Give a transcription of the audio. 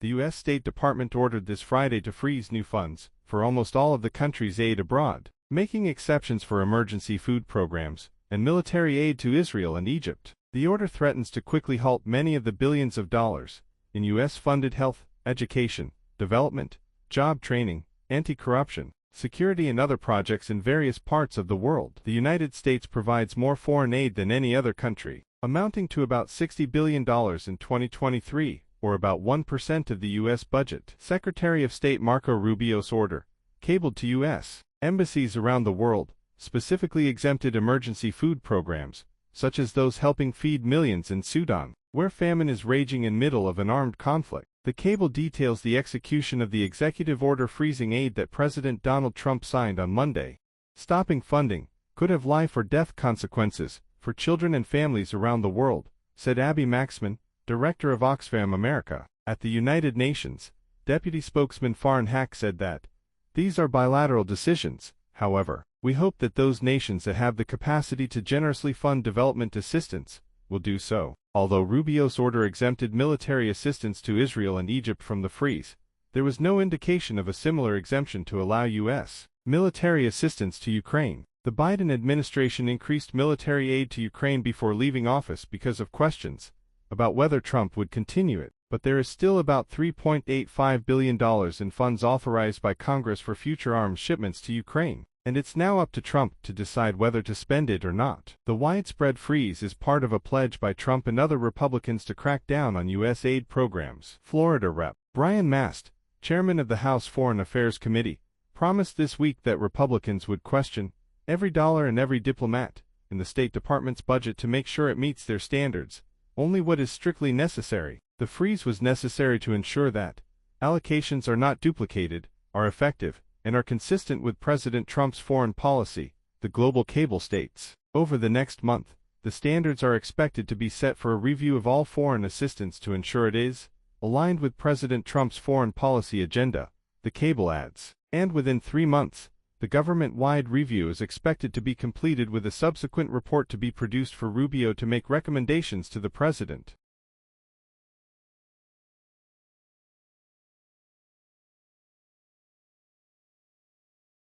The U.S. State Department ordered this Friday to freeze new funds for almost all of the country's aid abroad, making exceptions for emergency food programs and military aid to Israel and Egypt. The order threatens to quickly halt many of the billions of dollars in U.S.-funded health, education, development, job training, anti-corruption, security and other projects in various parts of the world. The United States provides more foreign aid than any other country, amounting to about $60 billion in 2023, or about 1% of the U.S. budget. Secretary of State Marco Rubio's order, cabled to U.S. embassies around the world, specifically exempted emergency food programs, such as those helping feed millions in Sudan, where famine is raging in middle of an armed conflict. The cable details the execution of the executive order freezing aid that President Donald Trump signed on Monday. Stopping funding could have life or death consequences for children and families around the world, said Abby Maxman, director of Oxfam America. At the United Nations, Deputy Spokesman Farhan Haq said that, "These are bilateral decisions, however. We hope that those nations that have the capacity to generously fund development assistance will do so." Although Rubio's order exempted military assistance to Israel and Egypt from the freeze, there was no indication of a similar exemption to allow U.S. military assistance to Ukraine. The Biden administration increased military aid to Ukraine before leaving office because of questions about whether Trump would continue it, but there is still about $3.85 billion in funds authorized by Congress for future arms shipments to Ukraine, and it's now up to Trump to decide whether to spend it or not. The widespread freeze is part of a pledge by Trump and other Republicans to crack down on U.S. aid programs. Florida Rep. Brian Mast, chairman of the House Foreign Affairs Committee, promised this week that Republicans would question every dollar and every diplomat in the State Department's budget to make sure it meets their standards, only what is strictly necessary. The freeze was necessary to ensure that allocations are not duplicated, are effective, and are consistent with President Trump's foreign policy, the global cable states. Over the next month, the standards are expected to be set for a review of all foreign assistance to ensure it is aligned with President Trump's foreign policy agenda, the cable adds. And within 3 months, the government-wide review is expected to be completed with a subsequent report to be produced for Rubio to make recommendations to the president.